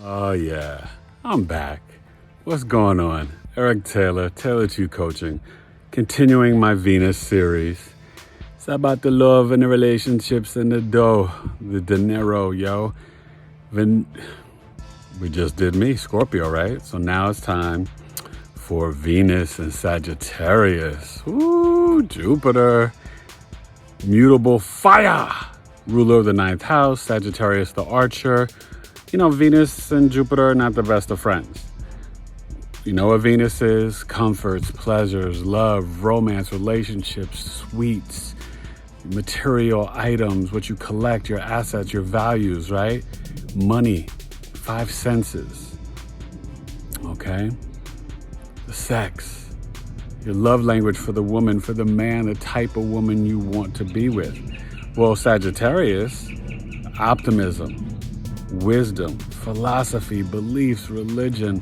Oh, yeah, I'm back. What's going on? Eric Taylor, Taylor 2 Coaching, continuing my Venus series. It's about the love and the relationships and the dough, the dinero, yo. We just did me, Scorpio, right? So now it's time for Venus and Sagittarius. Ooh, Jupiter, mutable fire, ruler of the ninth house, Sagittarius the archer. You know, Venus and Jupiter are not the best of friends. You know what Venus is? Comforts, pleasures, love, romance, relationships, sweets, material items, what you collect, your assets, your values, right? Money, five senses, okay? The sex, your love language for the woman, for the man, the type of woman you want to be with. Well, Sagittarius, optimism, wisdom, philosophy, beliefs, religion,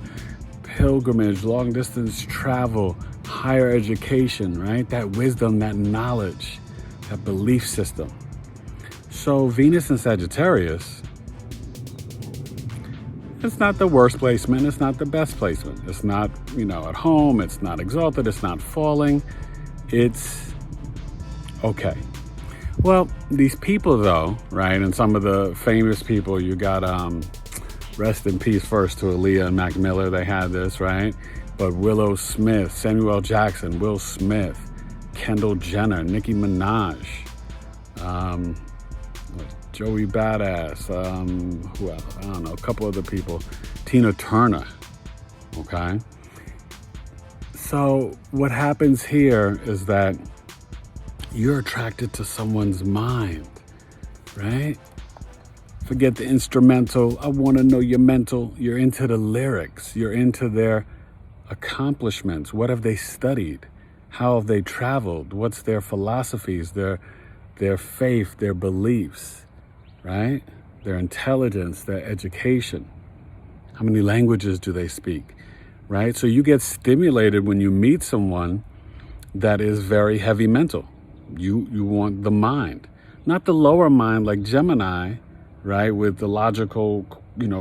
pilgrimage, long distance travel, higher education, right? That wisdom, that knowledge, that belief system. So Venus and Sagittarius, it's not the worst placement, it's not the best placement. It's not, at home, it's not exalted, it's not falling. It's okay. Well, these people though, right, and some of the famous people, you got, rest in peace first to Aaliyah and Mac Miller, they had this, right? But Willow Smith, Samuel Jackson, Will Smith, Kendall Jenner, Nicki Minaj, Joey Badass, who else? I don't know, a couple other people, Tina Turner, okay? So what happens here is that you're attracted to someone's mind, right? Forget the instrumental. I want to know your mental. You're into the lyrics. You're into their accomplishments. What have they studied? How have they traveled? What's their philosophies, their faith, their beliefs, right? Their intelligence, their education. How many languages do they speak, right? So you get stimulated when you meet someone that is very heavy mental. You want the mind, not the lower mind like Gemini, right? With the logical,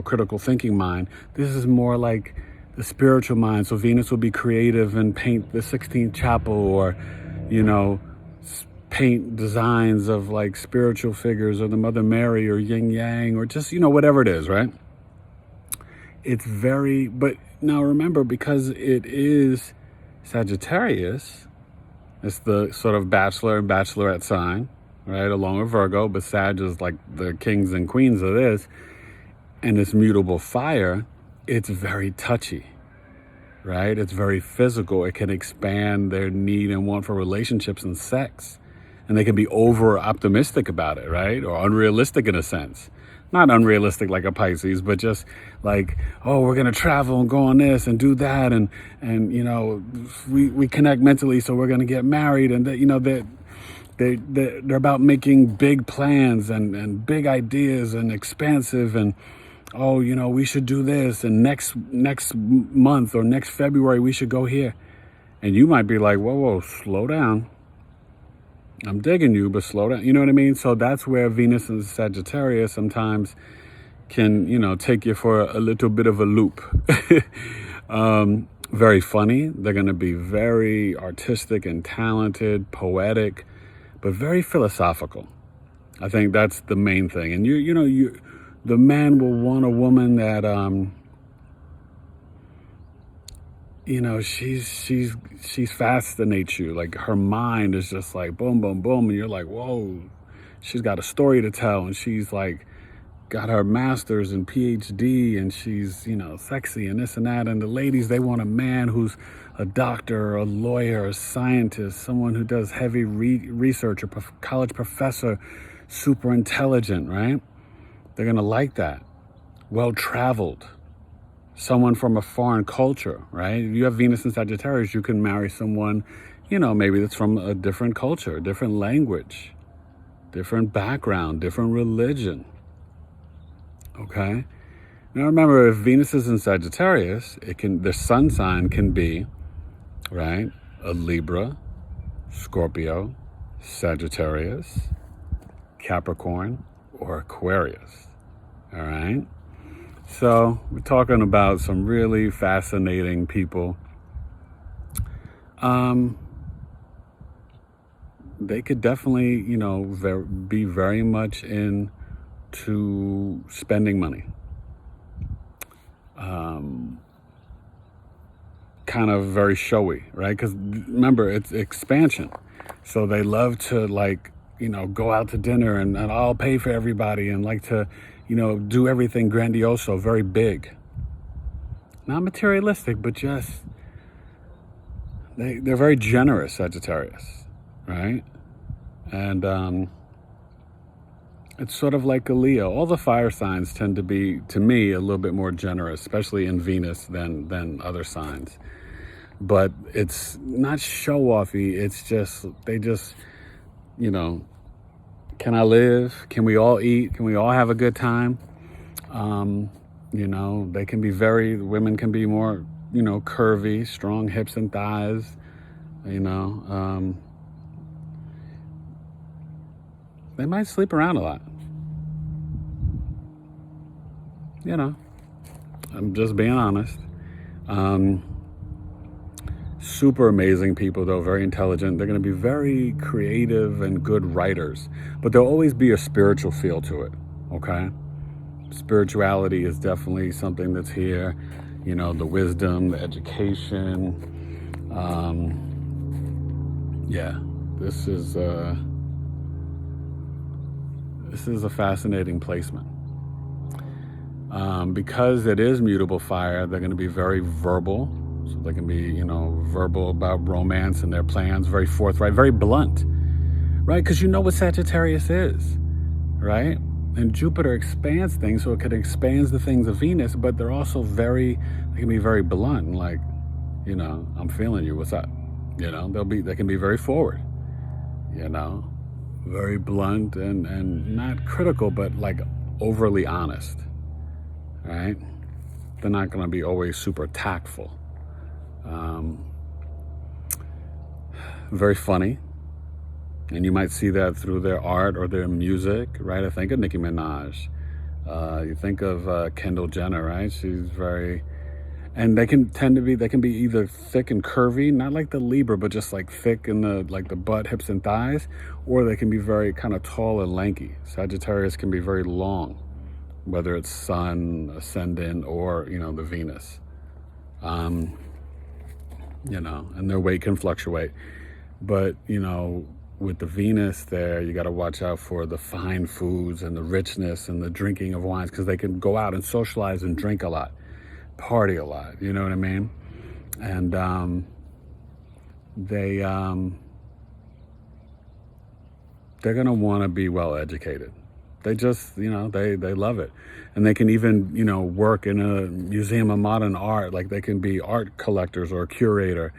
critical thinking mind. This is more like the spiritual mind. So Venus will be creative and paint the 16th chapel or, paint designs of like spiritual figures or the Mother Mary or Yin Yang or just, whatever it is, right? It's but now remember, because it is Sagittarius, it's the sort of bachelor and bachelorette sign, right, along with Virgo, but Sag is like the kings and queens of this, and it's mutable fire, it's very touchy, right? It's very physical. It can expand their need and want for relationships and sex, and they can be over optimistic about it, right, or unrealistic in a sense. Not unrealistic like a Pisces, but just like, oh, we're going to travel and go on this and do that. And we connect mentally, so we're going to get married. And, they're about making big plans and big ideas and expansive. And, oh, we should do this. And next month or next February, we should go here. And you might be like, whoa, slow down. I'm digging you, but slow down. You know what I mean? So that's where Venus and Sagittarius sometimes can, take you for a little bit of a loop. Very funny. They're going to be very artistic and talented, poetic, but very philosophical. I think that's the main thing. And the man will want a woman that, she fascinates you. Like her mind is just like boom, boom, boom. And you're like, whoa, she's got a story to tell. And she's like, got her master's and PhD and she's, sexy and this and that. And the ladies, they want a man who's a doctor or a lawyer or a scientist, someone who does heavy research, a college professor, super intelligent, right? They're going to like that. Well-traveled. Someone from a foreign culture, right? If you have Venus and Sagittarius, you can marry someone, maybe that's from a different culture, different language, different background, different religion, okay? Now remember, if Venus is in Sagittarius, the sun sign can be, right, a Libra, Scorpio, Sagittarius, Capricorn, or Aquarius, all right? So we're talking about some really fascinating people. They could definitely, be very much into spending money. Kind of very showy, right? Because remember, it's expansion. So they love to go out to dinner and I'll pay for everybody and like to, do everything grandioso, very big. Not materialistic, but just, they're very generous, Sagittarius, right? And it's sort of like a Leo. All the fire signs tend to be, to me, a little bit more generous, especially in Venus than other signs. But it's not show-offy. It's just, they just, can I live? Can we all eat? Can we all have a good time? They can be women can be more, curvy, strong hips and thighs, they might sleep around a lot. I'm just being honest. Super amazing people, though, very intelligent. They're going to be very creative and good writers, but there'll always be a spiritual feel to it, okay? Spirituality is definitely something that's here, the wisdom, the education. This is a fascinating placement. Because it is mutable fire, they're going to be very verbal. So they can be, verbal about romance and their plans, very forthright, very blunt, right? Because you know what Sagittarius is, right? And Jupiter expands things, so it expands the things of Venus, but they're also they can be very blunt and like, I'm feeling you, what's up? They can be very forward, very blunt and not critical, but like overly honest, right? They're not going to be always super tactful. Very funny, and you might see that through their art or their music, right? I think of Nicki Minaj. You think of Kendall Jenner, right? She's and they can be either thick and curvy, not like the Libra, but just like thick in the butt, hips, and thighs, or they can be very kind of tall and lanky. Sagittarius can be very long, whether it's Sun, Ascendant, or the Venus. And their weight can fluctuate. But, with the Venus there, you got to watch out for the fine foods and the richness and the drinking of wines, because they can go out and socialize and drink a lot, party a lot, you know what I mean? And they're going to want to be well educated. They just, they love it. And they can even, work in a museum of modern art. Like they can be art collectors or a curator,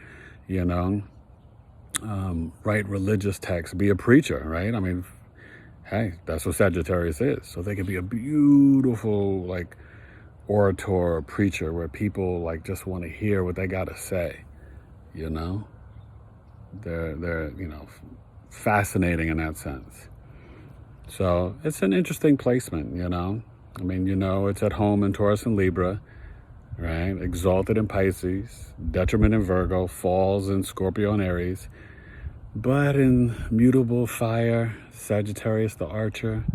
write religious texts, be a preacher, right? I mean, hey, that's what Sagittarius is. So they can be a beautiful, orator or preacher where people, just want to hear what they got to say, They're, fascinating in that sense. So it's an interesting placement, I mean, it's at home in Taurus and Libra, right? Exalted in Pisces, detriment in Virgo, falls in Scorpio and Aries. But in mutable fire, Sagittarius, the archer,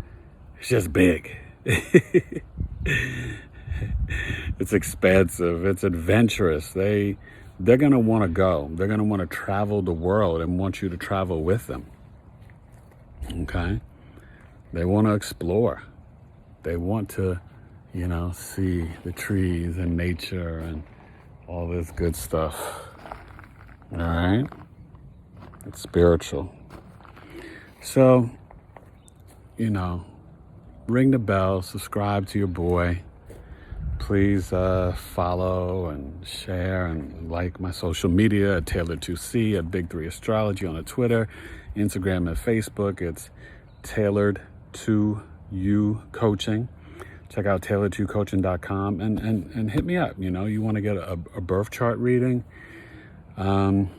it's just big. It's expansive. It's adventurous. They're going to want to go. They're going to want to travel the world and want you to travel with them. Okay? They want to explore. They want to, see the trees and nature and all this good stuff. All right? It's spiritual. So, ring the bell, subscribe to your boy. Please follow and share and like my social media at Tailored2C, at Big 3 Astrology on the Twitter, Instagram, and Facebook. It's Tailored to You Coaching. Check out tailored2coaching.com and hit me up. You want to get a birth chart reading. I'm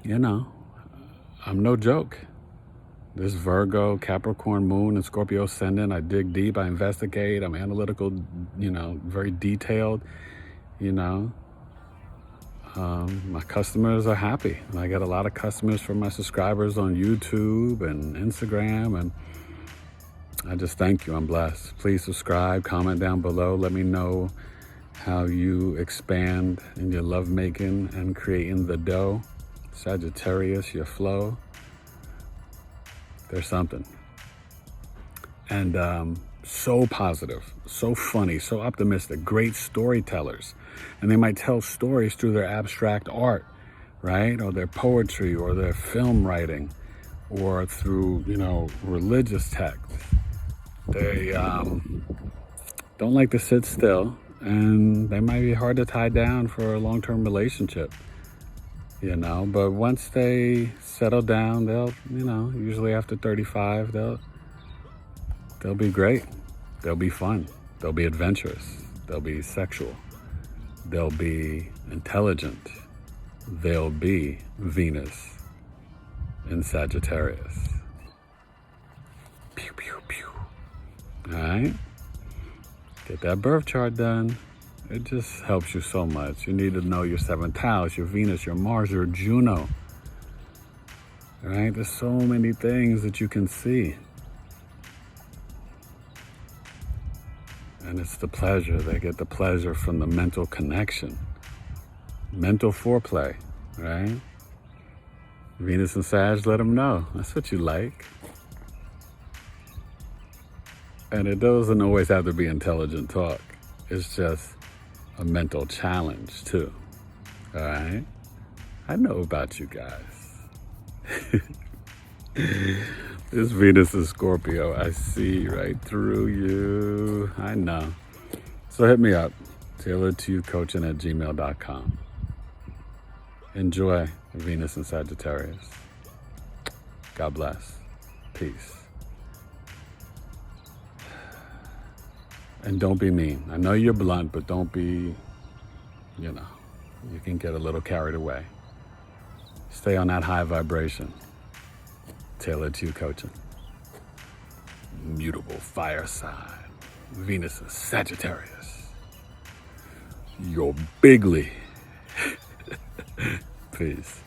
no joke. This Virgo, Capricorn moon, and Scorpio ascendant, I dig deep, I investigate, I'm analytical, very detailed, you know. My customers are happy. I get a lot of customers from my subscribers on YouTube and Instagram, and I just thank you. I'm blessed. Please subscribe, comment down below. Let me know how you expand in your lovemaking and creating the dough. Sagittarius, your flow. There's something. And so positive, so funny, so optimistic, great storytellers. And they might tell stories through their abstract art, right? Or their poetry or their film writing or through, religious texts. They don't like to sit still, and they might be hard to tie down for a long-term relationship, but once they settle down, they'll, usually after 35, they'll be great. They'll be fun. They'll be adventurous. They'll be sexual. They'll be intelligent. They'll be Venus in Sagittarius. Pew, pew, pew. All right? Get that birth chart done. It just helps you so much. You need to know your 7th house, your Venus, your Mars, your Juno. All right? There's so many things that you can see. And it's the pleasure. They get the pleasure from the mental connection. Mental foreplay, right? Venus and Sag, let them know. That's what you like. And it doesn't always have to be intelligent talk. It's just a mental challenge, too. All right? I know about you guys. This Venus is Scorpio. I see right through you. I know. So hit me up. tailoredtoyoucoaching@gmail.com. Enjoy Venus and Sagittarius. God bless. Peace. And don't be mean. I know you're blunt, but don't be, you can get a little carried away. Stay on that high vibration. Tailored to You Coaching. Mutable fire sign. Venus is Sagittarius. You're bigly. Peace.